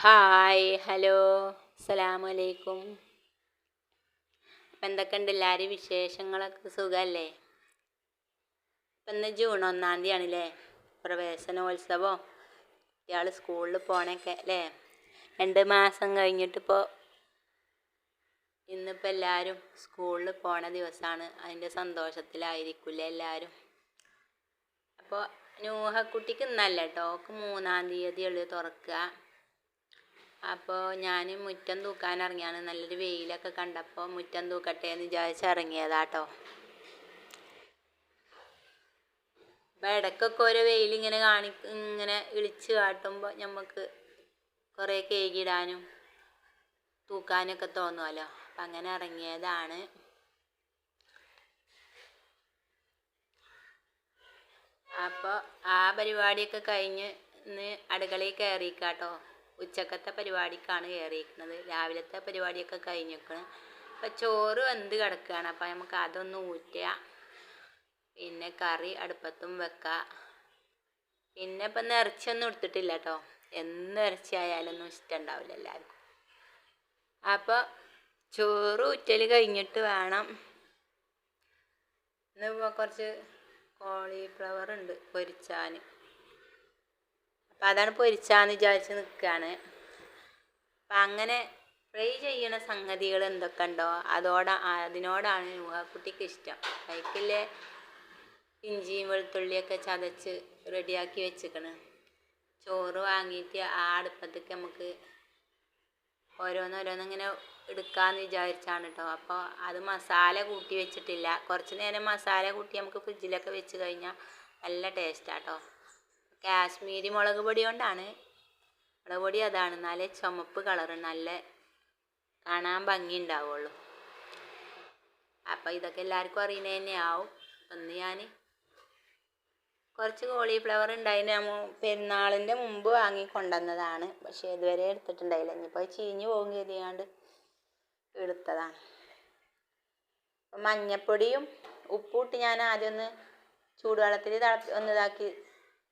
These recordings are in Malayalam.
ഹായ് ഹലോ അസ്സലാമു അലൈക്കും. അപ്പം എന്തൊക്കെയുണ്ട് എല്ലാവരും വിശേഷങ്ങളൊക്കെ സുഖമല്ലേ? ഇപ്പം ഇന്ന് ജൂൺ 1-ാം തീയതിയാണല്ലേ, പ്രവേശനോത്സവം. ഇയാൾ സ്കൂളിൽ പോണൊക്കെ അല്ലേ, 2 മാസം കഴിഞ്ഞിട്ടിപ്പോൾ ഇന്നിപ്പോൾ എല്ലാവരും സ്കൂളിൽ പോണ ദിവസമാണ്. അതിൻ്റെ സന്തോഷത്തിലായിരിക്കില്ലേ എല്ലാവരും. അപ്പോൾ നൂഹക്കുട്ടിക്ക് ഇന്നല്ല കേട്ടോ, ഓക്ക് 3-ാം തീയതി തുറക്കുക. അപ്പോൾ ഞാൻ മുറ്റം തൂക്കാൻ ഇറങ്ങിയാണ്. നല്ലൊരു വെയിലൊക്കെ കണ്ടപ്പോൾ മുറ്റം തൂക്കട്ടെ എന്ന് വിചാരിച്ച് ഇറങ്ങിയതാട്ടോ. അപ്പോൾ ഇടയ്ക്കൊക്കെ ഓരോ വെയിലിങ്ങനെ ഇങ്ങനെ ഇളിച്ച് കാട്ടുമ്പോൾ നമുക്ക് കുറേ കേകിടാനും തൂക്കാനൊക്കെ തോന്നുമല്ലോ. അപ്പം അങ്ങനെ ഇറങ്ങിയതാണ്. അപ്പോൾ ആ പരിപാടിയൊക്കെ കഴിഞ്ഞ് ഇന്ന് അടുക്കളയിൽ കയറിക്കാട്ടോ. ഉച്ചക്കത്തെ പരിപാടിക്കാണ് കയറിയിരിക്കുന്നത്. രാവിലത്തെ പരിപാടിയൊക്കെ കഴിഞ്ഞിരിക്കണം. അപ്പം ചോറ് വെന്ത് കിടക്കുകയാണ്. അപ്പം നമുക്ക് അതൊന്ന് ഊറ്റുക, പിന്നെ കറി അടുപ്പത്തും വെക്കുക. പിന്നെ ഇപ്പം ഇറച്ചിയൊന്നും എടുത്തിട്ടില്ല കേട്ടോ. എന്ന് ഇറച്ചി ആയാലൊന്നും ഇഷ്ടമുണ്ടാവില്ല എല്ലാവർക്കും. അപ്പോൾ ചോറ് ഊറ്റൽ കഴിഞ്ഞിട്ട് വേണം. ഇന്നിപ്പോൾ കുറച്ച് കോളിഫ്ലവർ ഉണ്ട് പൊരിച്ചാൻ. അപ്പം അതാണ് പൊരിച്ചാന്ന് വിചാരിച്ച് നിൽക്കുകയാണ്. അപ്പം അങ്ങനെ ഫ്രൈ ചെയ്യണ സംഗതികൾ എന്തൊക്കെ ഉണ്ടോ അതിനോടാണ് നൂഹക്കുട്ടിക്ക് ഇഷ്ടം. കൈക്കില്ലേ ഇഞ്ചിയും വെളുത്തുള്ളിയൊക്കെ ചതച്ച് റെഡിയാക്കി വെച്ചിക്കണ്. ചോറ് വാങ്ങിയിട്ട് ആ അടുപ്പത്തേക്ക് നമുക്ക് ഓരോന്നോരോന്നിങ്ങനെ എടുക്കാമെന്ന് വിചാരിച്ചാണ് കേട്ടോ. അപ്പോൾ അത് മസാല കൂട്ടി വെച്ചിട്ടില്ല. കുറച്ച് നേരം മസാല കൂട്ടി നമുക്ക് ഫ്രിഡ്ജിലൊക്കെ വെച്ച് കഴിഞ്ഞാൽ നല്ല ടേസ്റ്റാട്ടോ. കാശ്മീരി മുളക് പൊടി കൊണ്ടാണ്. മുളക് പൊടി അതാണ്, നല്ല ചുമപ്പ് കളറ്, നല്ല കാണാൻ ഭംഗി ഉണ്ടാവുള്ളൂ. അപ്പോൾ ഇതൊക്കെ എല്ലാവർക്കും അറിയുന്നത് തന്നെയാവും. ഒന്ന് ഞാൻ കുറച്ച് കോളിഫ്ലവർ ഉണ്ടായിരുന്നു, പെരുന്നാളിൻ്റെ മുമ്പ് വാങ്ങിക്കൊണ്ടുവന്നതാണ്. പക്ഷേ ഇതുവരെ എടുത്തിട്ടുണ്ടായില്ല. ഇനിയിപ്പോൾ ചീഞ്ഞ് പോകും കരുതിയാണ്ട് എടുത്തതാണ്. മഞ്ഞപ്പൊടിയും ഉപ്പും ഇട്ട് ഞാൻ ആദ്യം ഒന്ന് ചൂടുവെള്ളത്തിൽ ഇതാക്കി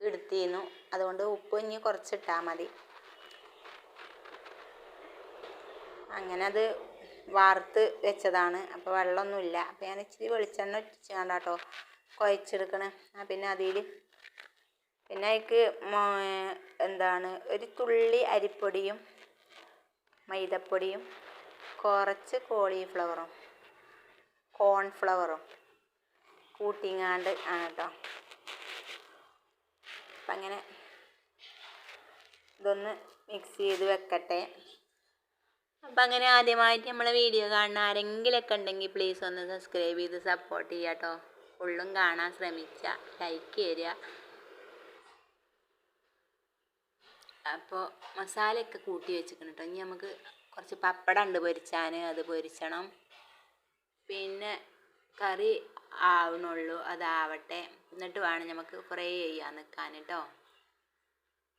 എടുത്തിരുന്നു. അതുകൊണ്ട് ഉപ്പ് ഇനി കുറച്ചിട്ടാൽ മതി. അങ്ങനെ അത് വാർത്ത് വെച്ചതാണ്. അപ്പോൾ വെള്ളമൊന്നുമില്ല. അപ്പോൾ ഞാൻ ഇച്ചിരി വെളിച്ചെണ്ണ ഒറ്റിച്ചാണ്ട് കേട്ടോ കുഴച്ചെടുക്കണേ. പിന്നെ അതിൽ പിന്നെ അതിക്ക് ഒരു തുള്ളി അരിപ്പൊടിയും മൈദപ്പൊടിയും കുറച്ച് കോൺഫ്ലവറും കൂട്ടിങ്ങാണ്ട് ആണ് കേട്ടോ. അപ്പം അങ്ങനെ ഇതൊന്ന് മിക്സ് ചെയ്ത് വെക്കട്ടെ. അപ്പം അങ്ങനെ ആദ്യമായിട്ട് നമ്മളെ വീഡിയോ കാണുന്ന ആരെങ്കിലുമൊക്കെ ഉണ്ടെങ്കിൽ പ്ലീസ് ഒന്ന് സബ്സ്ക്രൈബ് ചെയ്ത് സപ്പോർട്ട് ചെയ്യുക കേട്ടോ. ഫുള്ളും കാണാൻ ശ്രമിക്കുക, ലൈക്ക് തരിക. അപ്പോൾ മസാലയൊക്കെ കൂട്ടി വെച്ചിക്കണം കേട്ടോ. ഇനി നമുക്ക് കുറച്ച് പപ്പടം ഉണ്ട് പൊരിച്ചാൻ, അത് പൊരിച്ചണം. പിന്നെ കറി ആവണുള്ളൂ, അതാവട്ടെ. എന്നിട്ട് വേണം നമുക്ക് ഫ്രൈ ചെയ്യാൻ നിൽക്കാൻ കേട്ടോ.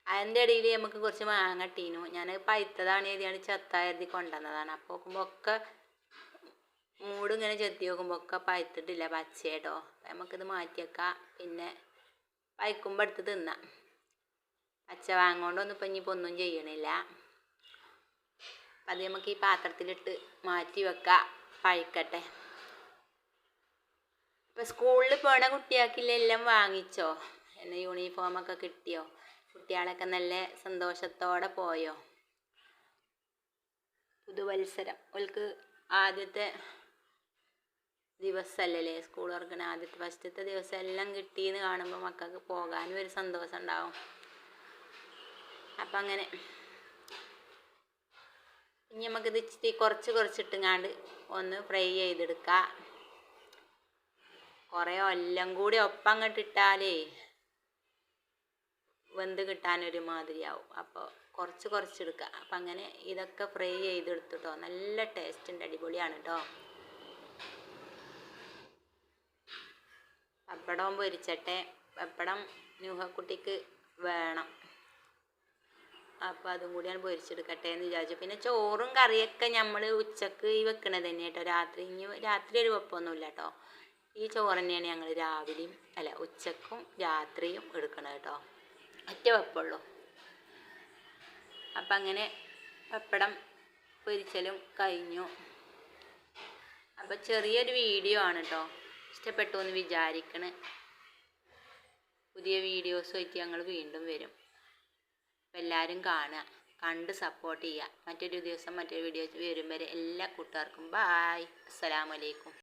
അതിൻ്റെ ഇടയിൽ നമുക്ക് കുറച്ച് മാങ്ങ ഇട്ടീനു. ഞാൻ പഴുത്തതാണ് എഴുതിയാണ് ചെത്തായിരുതി കൊണ്ടുവന്നതാണ്. അപ്പോൾ നോക്കുമ്പോൾ ഒക്കെ മൂടിങ്ങനെ ചെത്തി നോക്കുമ്പോൾ ഒക്കെ പഴുത്തിട്ടില്ല, പച്ചേട്ടോ. നമുക്കിത് മാറ്റി വെക്കാം. പിന്നെ പഴുക്കുമ്പോൾ എടുത്ത് തിന്നാം. പച്ച വാങ്ങോണ്ടൊന്നും ഇപ്പം ഇനിയിപ്പോൾ ഒന്നും ചെയ്യണില്ല. അപ്പം അത് നമുക്ക് ഈ പാത്രത്തിലിട്ട് മാറ്റി വെക്കാം, പഴുക്കട്ടെ. ഇപ്പം സ്കൂളിൽ പോണ കുട്ടികൾക്കെല്ലാം വാങ്ങിച്ചോ? എന്നെ യൂണിഫോമൊക്കെ കിട്ടിയോ? കുട്ടികളൊക്കെ നല്ല സന്തോഷത്തോടെ പോയോ? പുതുവത്സരം അവൾക്ക് ആദ്യത്തെ ദിവസമല്ലേ സ്കൂൾ തുറക്കണ ആദ്യത്തെ ഫസ്റ്റത്തെ ദിവസം എല്ലാം കിട്ടിയെന്ന് കാണുമ്പോൾ മക്കൾക്ക് പോകാനും ഒരു സന്തോഷം ഉണ്ടാവും. അപ്പം അങ്ങനെ ഇനി നമുക്കിത് ഇച്ചിരി കുറച്ചിട്ടുങ്ങാണ്ട് ഒന്ന് ഫ്രൈ ചെയ്തെടുക്കാം. കുറേ എല്ലാം കൂടി ഒപ്പം അങ്ങോട്ട് ഇട്ടാലേ വെന്ത് കിട്ടാനൊരു മാതിരിയാവും. അപ്പോൾ കുറച്ചെടുക്കുക. അപ്പം അങ്ങനെ ഇതൊക്കെ ഫ്രൈ ചെയ്തെടുത്തിട്ടോ. നല്ല ടേസ്റ്റ് ഉണ്ട്, അടിപൊളിയാണ് കേട്ടോ. പപ്പടവും പൊരിച്ചട്ടെ. പപ്പടം നൂഹക്കുട്ടിക്ക് വേണം. അപ്പോൾ അതും കൂടിയാണ് പൊരിച്ചെടുക്കട്ടെ എന്ന് വിചാരിച്ചു. പിന്നെ ചോറും കറിയൊക്കെ നമ്മൾ ഉച്ചക്ക് ഈ വെക്കണത് തന്നെ കേട്ടോ. രാത്രി ഒരു വെപ്പൊന്നുമില്ല കേട്ടോ. ഈ ചോറ് തന്നെയാണ് ഞങ്ങൾ ഉച്ചക്കും രാത്രിയും എടുക്കണത് കേട്ടോ. ഒറ്റ വെപ്പുള്ളൂ. അപ്പം അങ്ങനെ പപ്പടം പൊരിച്ചലും കഴിഞ്ഞു. അപ്പോൾ ചെറിയൊരു വീഡിയോ ആണ് കേട്ടോ. ഇഷ്ടപ്പെട്ടു എന്ന് വിചാരിക്കണ്. പുതിയ വീഡിയോസുമായിട്ട് ഞങ്ങൾ വീണ്ടും വരും. അപ്പോൾ എല്ലാവരും കാണുക, കണ്ട് സപ്പോർട്ട് ചെയ്യുക. മറ്റൊരു ദിവസം മറ്റൊരു വീഡിയോ വരും വരെ എല്ലാ കൂട്ടുകാർക്കും ബായ്. അസ്സലാമു അലൈക്കും.